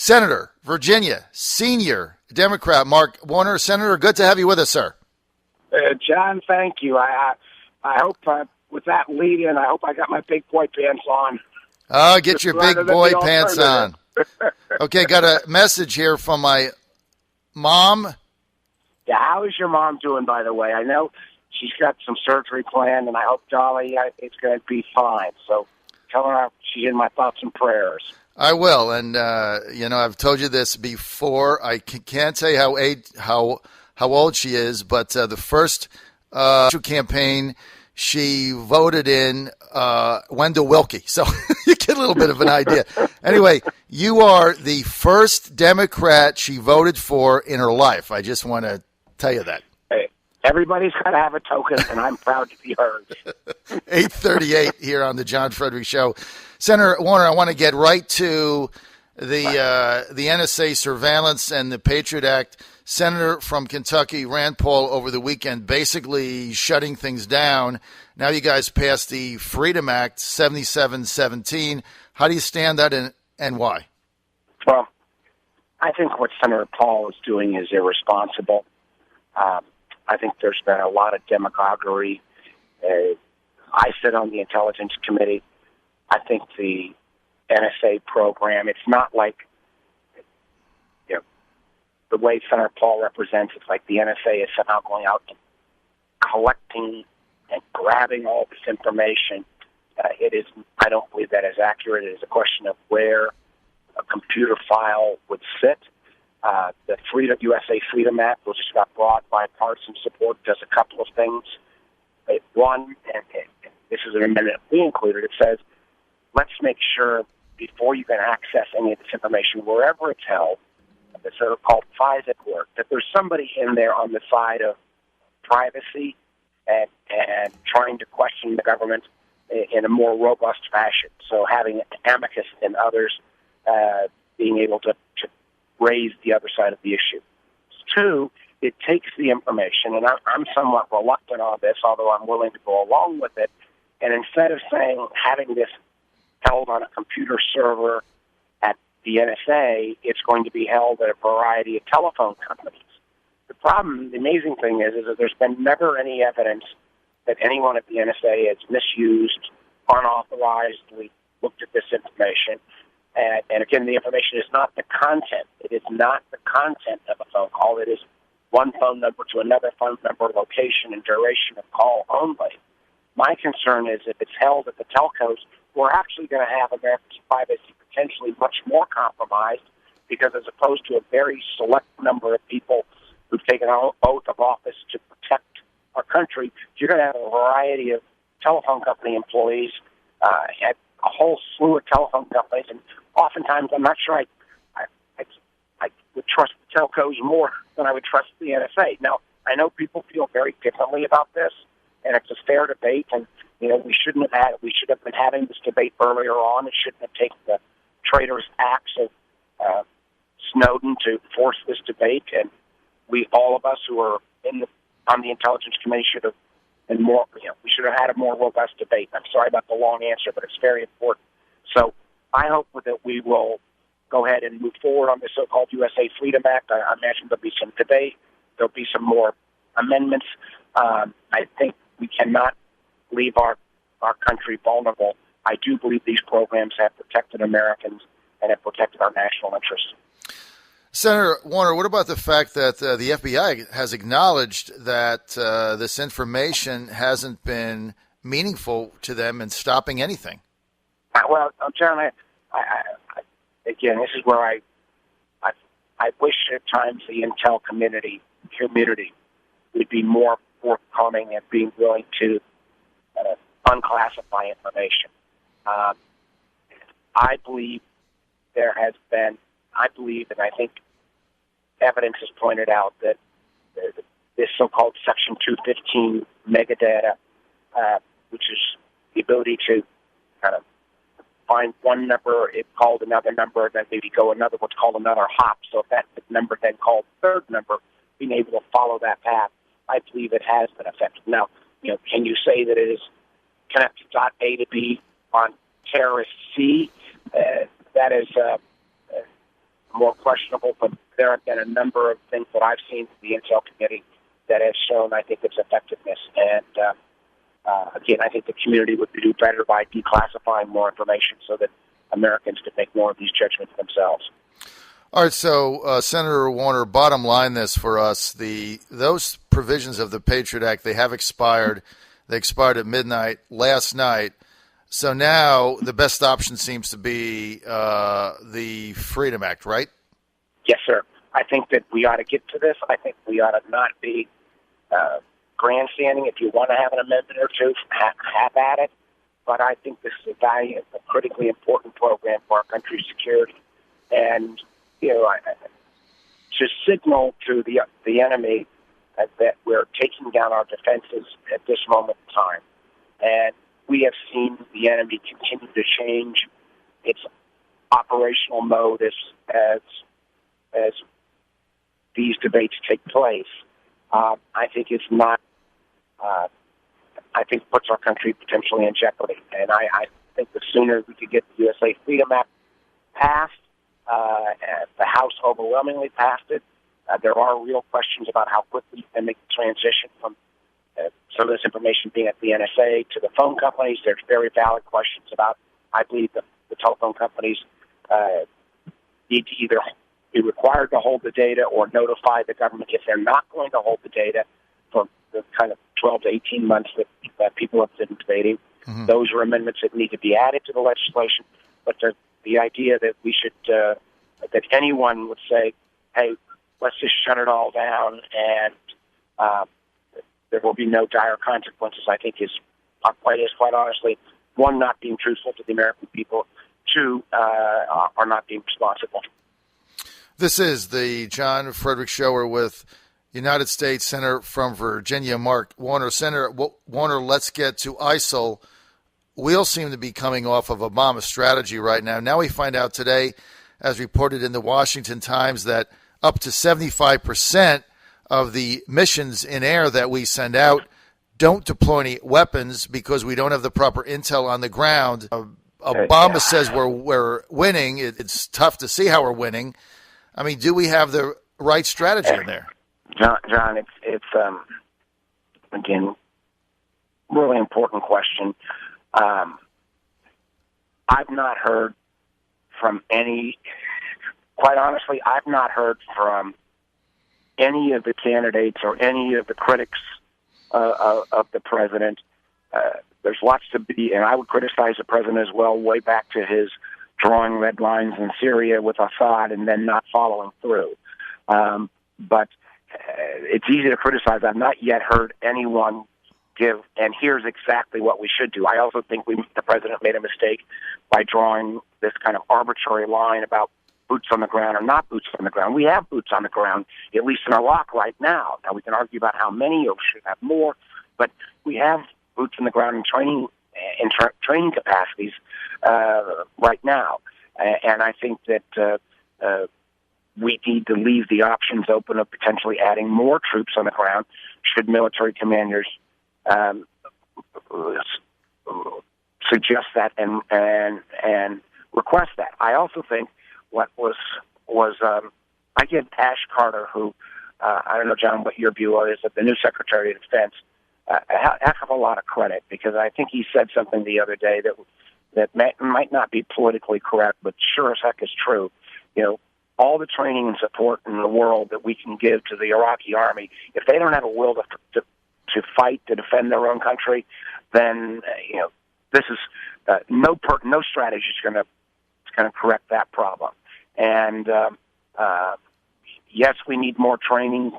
Senator, Virginia, senior Democrat Mark Warner. Senator, good to have you with us, sir. John, thank you. I hope with that lead in, I hope I got my big boy pants on. Oh, get your big boy pants on. Okay, got a message here from my mom. Yeah, how is your mom doing, by the way? I know she's got some surgery planned, and I hope, Dolly, it's going to be fine. So tell her she's in my thoughts and prayers. I will, and I've told you this before. I can't say how old she is, but the first campaign she voted in Wendell Willkie, so you get a little bit of an idea. Anyway, you are the first Democrat she voted for in her life. I just want to tell you that. Hey, everybody's got to have a token, and I'm proud to be hers. 8:38 here on the John Fredericks Show. Senator Warner, I want to get right to the NSA surveillance and the Patriot Act. Senator from Kentucky, Rand Paul, over the weekend basically shutting things down. Now you guys passed the Freedom Act 7717. How do you stand that and why? Well, I think what Senator Paul is doing is irresponsible. I think there's been a lot of demagoguery. I sit on the Intelligence Committee. I think the NSA program, it's not like the way Senator Paul represents, it's like the NSA is somehow going out and collecting and grabbing all this information. It is. I don't believe that is accurate. It is a question of where a computer file would sit. The USA Freedom Act, which has got broad bipartisan support, does a couple of things. One, and this is an amendment we included, it says, let's make sure before you can access any of this information, wherever it's held, the so-called FISA court, that there's somebody in there on the side of privacy and trying to question the government in a more robust fashion. So having amicus and others being able to raise the other side of the issue. Two, it takes the information, and I'm somewhat reluctant on this, although I'm willing to go along with it, and instead of saying having this held on a computer server at the NSA, it's going to be held at a variety of telephone companies. The problem, the amazing thing is that there's been never any evidence that anyone at the NSA has misused, unauthorizedly looked at this information. And again, the information is not the content. It is not the content of a phone call. It is one phone number to another phone number, location, and duration of call only. My concern is if it's held at the telcos, we're actually going to have Americans' privacy potentially much more compromised because as opposed to a very select number of people who've taken an oath of office to protect our country, you're going to have a variety of telephone company employees at a whole slew of telephone companies, and oftentimes I'm not sure I would trust the telcos more than I would trust the NSA. Now, I know people feel very differently about this, and it's a fair debate, and we should have been having this debate earlier on. It shouldn't have taken the traitorous acts of Snowden to force this debate, and all of us who are on the Intelligence Committee should have been more. We should have had a more robust debate. I'm sorry about the long answer, but it's very important. So I hope that we will go ahead and move forward on the so-called USA Freedom Act. I imagine there'll be some debate. There'll be some more amendments. I think we cannot leave our country vulnerable. I do believe these programs have protected Americans and have protected our national interests. Senator Warner, what about the fact that the FBI has acknowledged that this information hasn't been meaningful to them in stopping anything? Well, John, again, this is where I wish at times the intel community would be more forthcoming and being willing to unclassify information. I believe and I think evidence has pointed out that this so-called Section 215 megadata, which is the ability to kind of find one number, it called another number, then maybe go what's called another hop. So if that number then called third number, being able to follow that path, I believe it has been effective. Now, can you say that it is connected dot A to B on terrorist C? That is more questionable, but there have been a number of things that I've seen from the Intel Committee that have shown, I think, its effectiveness. And again, I think the community would do better by declassifying more information so that Americans could make more of these judgments themselves. All right, so Senator Warner, bottom line this for us: those provisions of the Patriot Act, they have expired. They expired at midnight last night. So now the best option seems to be the Freedom Act, right? Yes, sir. I think that we ought to get to this. I think we ought to not be grandstanding. If you want to have an amendment or two, have at it. But I think this is a critically important program for our country's security. And, to signal to the enemy that we're taking down our defenses at this moment in time. And we have seen the enemy continue to change its operational mode as these debates take place. I think it's not. I think puts our country potentially in jeopardy. And I think the sooner we could get the USA Freedom Act passed, the House overwhelmingly passed it. There are real questions about how quickly you can make the transition from some of this information being at the NSA to the phone companies. There's very valid questions about, I believe, the telephone companies need to either be required to hold the data or notify the government if they're not going to hold the data for the kind of 12 to 18 months that people have been debating. Mm-hmm. Those are amendments that need to be added to the legislation. But the idea that we should, that anyone would say, hey, let's just shut it all down and there will be no dire consequences, I think is quite honestly, one, not being truthful to the American people, two, are not being responsible. This is the John Fredericks Show. We're with United States Senator from Virginia, Mark Warner. Senator Warner, let's get to ISIL. We'll seem to be coming off of Obama's strategy right now. Now we find out today, as reported in the Washington Times, that up to 75% of the missions in air that we send out don't deploy any weapons because we don't have the proper intel on the ground. Obama says we're winning. It's tough to see how we're winning. I mean, do we have the right strategy in there? John, it's again, really important question. I've not heard from quite honestly, I've not heard from any of the candidates or any of the critics of the president. There's lots to be, and I would criticize the president as well, way back to his drawing red lines in Syria with Assad and then not following through. But it's easy to criticize. I've not yet heard anyone give, and here's exactly what we should do. I also think the president made a mistake by drawing this kind of arbitrary line about boots on the ground or not boots on the ground. We have boots on the ground, at least in Iraq right now. Now, we can argue about how many or should have more, but we have boots on the ground in training capacities right now. And I think that we need to leave the options open of potentially adding more troops on the ground should military commanders suggest that and request that. I also think what was I give Ash Carter, who I don't know, John, what your view is of the new Secretary of Defense, a heck of a lot of credit, because I think he said something the other day that might not be politically correct, but sure as heck is true. All the training and support in the world that we can give to the Iraqi army, if they don't have a will to fight, to defend their own country, then this is no strategy is going to correct that problem. And yes, we need more training,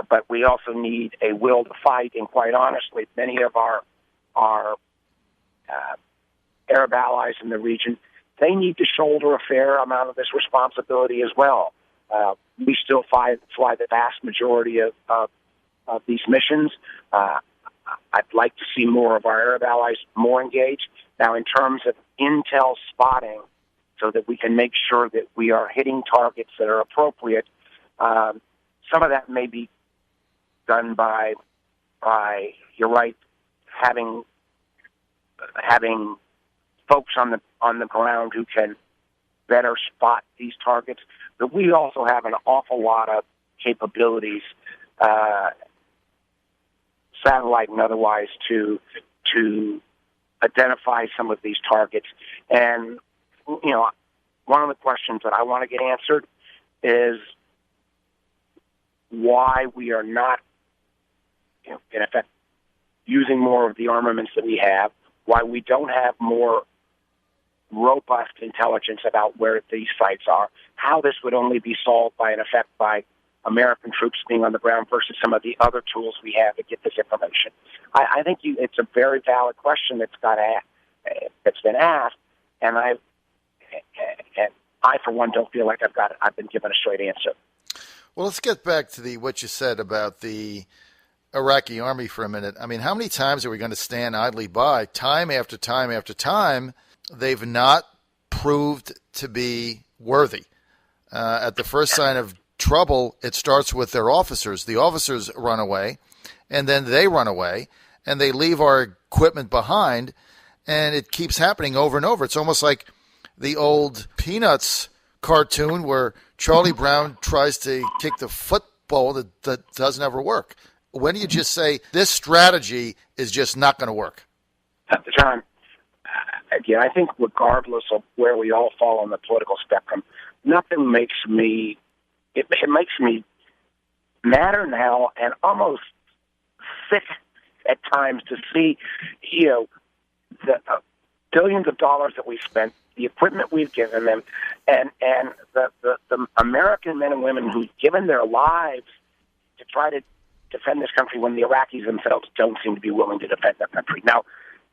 but we also need a will to fight. And quite honestly, many of our Arab allies in the region, they need to shoulder a fair amount of this responsibility as well. We still fly the vast majority of these missions. I'd like to see more of our Arab allies more engaged. Now, in terms of intel spotting, so that we can make sure that we are hitting targets that are appropriate, some of that may be done by you're right, having folks on the ground who can better spot these targets. But we also have an awful lot of capabilities, satellite and otherwise, to identify some of these targets. And, one of the questions that I want to get answered is why we are not, in effect, using more of the armaments that we have, why we don't have more robust intelligence about where these sites are, how this would only be solved by American troops being on the ground versus some of the other tools we have to get this information. I think it's a very valid question that's been asked, and I, for one, don't feel like I've been given a straight answer. Well, let's get back to what you said about the Iraqi army for a minute. I mean, how many times are we going to stand idly by? Time after time after time, they've not proved to be worthy. At the first sign of trouble, it starts with their officers. The officers run away, and then they run away, and they leave our equipment behind, and it keeps happening over and over. It's almost like the old Peanuts cartoon where Charlie Brown tries to kick the football that doesn't ever work. When do you just say this strategy is just not going to work? John, again, I think regardless of where we all fall on the political spectrum, nothing makes me it makes me madder now and almost sick at times to see, the billions of dollars that we spent, the equipment we've given them, and the American men and women who've given their lives to try to defend this country when the Iraqis themselves don't seem to be willing to defend their country. Now,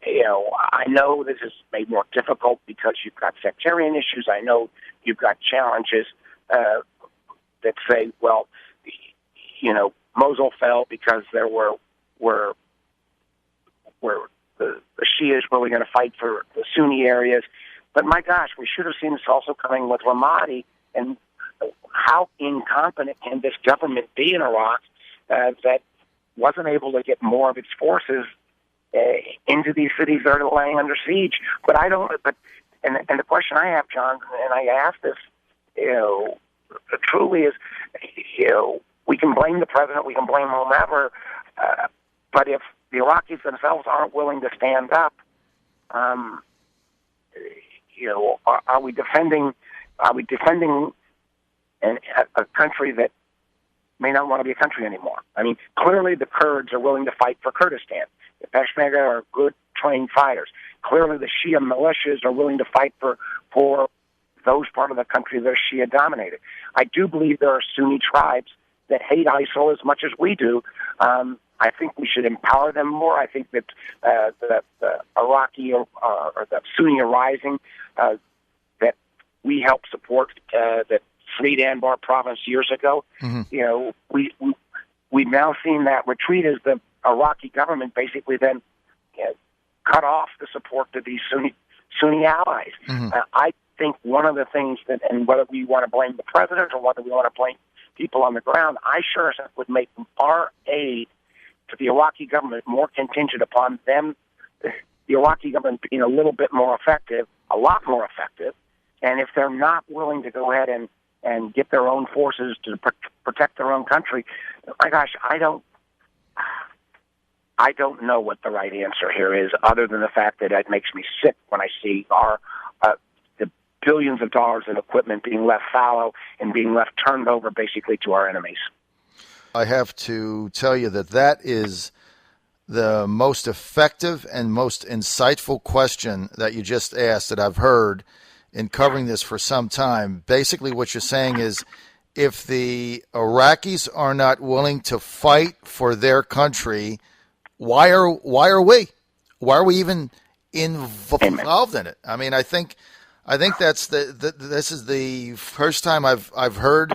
I know this is made more difficult because you've got sectarian issues. I know you've got challenges that say, well, Mosul fell because there were the Shias really going to fight for the Sunni areas. But my gosh, we should have seen this also coming with Ramadi. And how incompetent can this government be in Iraq that wasn't able to get more of its forces into these cities that are laying under siege? But I don't. And the question I have, John, and I ask this, truly is, we can blame the president, we can blame whomever, but if the Iraqis themselves aren't willing to stand up, are we defending a country that may not want to be a country anymore? I mean, clearly the Kurds are willing to fight for Kurdistan. The Peshmerga are good trained fighters. Clearly the Shia militias are willing to fight for those part of the country that are Shia dominated. I do believe there are Sunni tribes that hate ISIL as much as we do. I think we should empower them more. I think that the Iraqi or the Sunni rising that we helped support that freed Anbar province years ago. Mm-hmm. We've now seen that retreat as the Iraqi government basically then cut off the support to these Sunni allies. Mm-hmm. I think one of the things that, and whether we want to blame the president or whether we want to blame people on the ground, I sure would make our aid to the Iraqi government more contingent upon them, the Iraqi government being a little bit more effective, a lot more effective. And if they're not willing to go ahead and get their own forces to protect their own country, my gosh, I don't know what the right answer here is, other than the fact that it makes me sick when I see the billions of dollars in equipment being left fallow and being left turned over basically to our enemies. I have to tell you that is the most effective and most insightful question that you just asked that I've heard in covering this for some time. Basically what you're saying is, if the Iraqis are not willing to fight for their country, why are we? Why are we even involved in it? I mean, I think that's this is the first time I've heard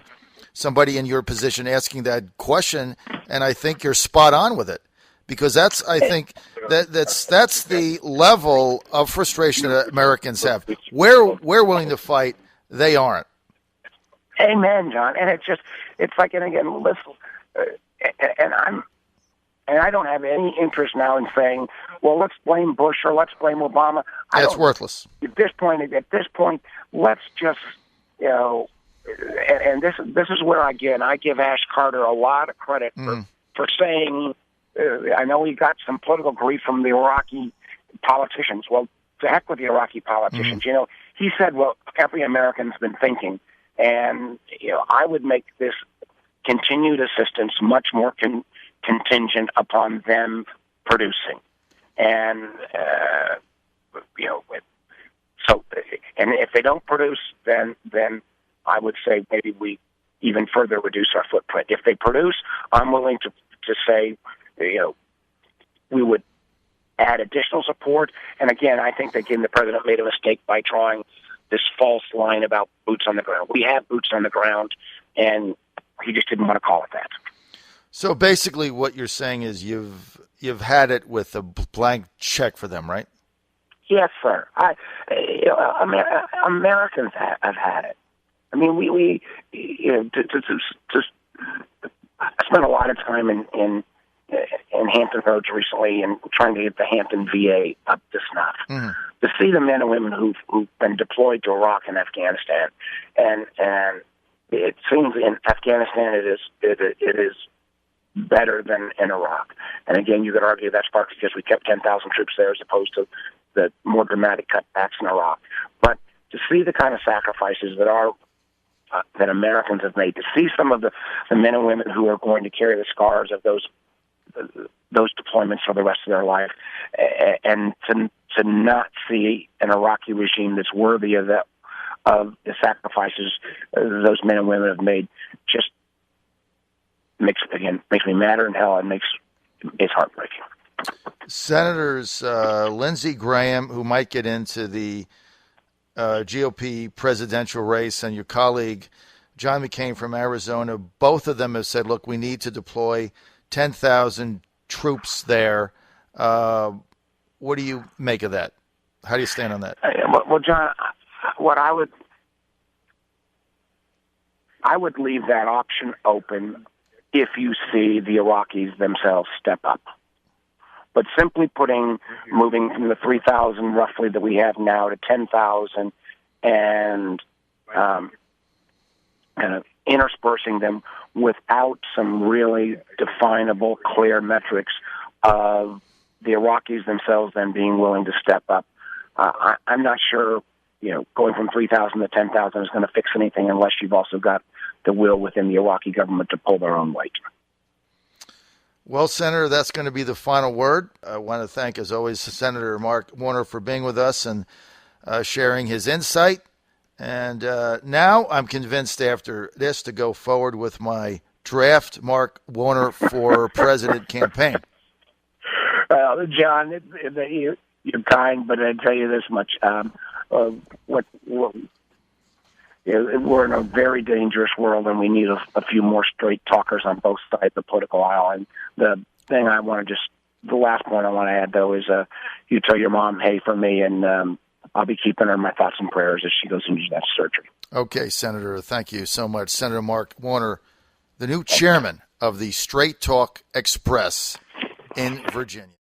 somebody in your position asking that question, and I think you're spot on with it, because that's the level of frustration that Americans have. We're willing to fight, they aren't. Amen, John. And it's like, and again, listen, and And I don't have any interest now in saying, well, let's blame Bush or let's blame Obama. That's worthless. At this point, let's just, and this is where I give Ash Carter a lot of credit for saying, I know he got some political grief from the Iraqi politicians. Well, to heck with the Iraqi politicians. He said, well, every American's been thinking, and I would make this continued assistance much more contingent upon them producing, and so, and if they don't produce, then I would say maybe we even further reduce our footprint. If they produce, I'm willing to say, we would add additional support. And again, I think that the president made a mistake by drawing this false line about boots on the ground. We have boots on the ground, and he just didn't want to call it that. So basically what you're saying is you've had it with a blank check for them, right? Yes, sir. Americans have had it. I mean, we I spent a lot of time in Hampton Roads recently and trying to get the Hampton VA up to snuff. To see the men and women who've been deployed to Iraq and Afghanistan, and it seems in Afghanistan it is better than in Iraq. And again, you could argue that's partly because we kept 10,000 troops there as opposed to the more dramatic cutbacks in Iraq. But to see the kind of sacrifices that Americans have made, to see some of the men and women who are going to carry the scars of those deployments for the rest of their life, and to not see an Iraqi regime that's worthy of the sacrifices those men and women have made, just makes me madder than hell, and it's heartbreaking. Senators Lindsey Graham, who might get into the GOP presidential race, and your colleague John McCain from Arizona, both of them have said, look, we need to deploy 10,000 troops there. What do you make of that? How do you stand on that? Well, John, what I would leave that option open if you see the Iraqis themselves step up. But simply moving from the 3,000 roughly that we have now to 10,000 and interspersing them without some really definable, clear metrics of the Iraqis themselves then being willing to step up. I'm not sure, going from 3,000 to 10,000 is going to fix anything unless you've also got the will within the Iraqi government to pull their own weight. Well, Senator, that's going to be the final word. I want to thank, as always, Senator Mark Warner for being with us and sharing his insight. And now I'm convinced after this to go forward with my draft Mark Warner for president campaign. John, you're kind, but I tell you this much: we're in a very dangerous world, and we need a few more straight talkers on both sides of the political aisle. And the last point I want to add, though, is you tell your mom, hey, for me, and I'll be keeping her in my thoughts and prayers as she goes into that surgery. Okay, Senator, thank you so much. Senator Mark Warner, the new chairman of the Straight Talk Express in Virginia.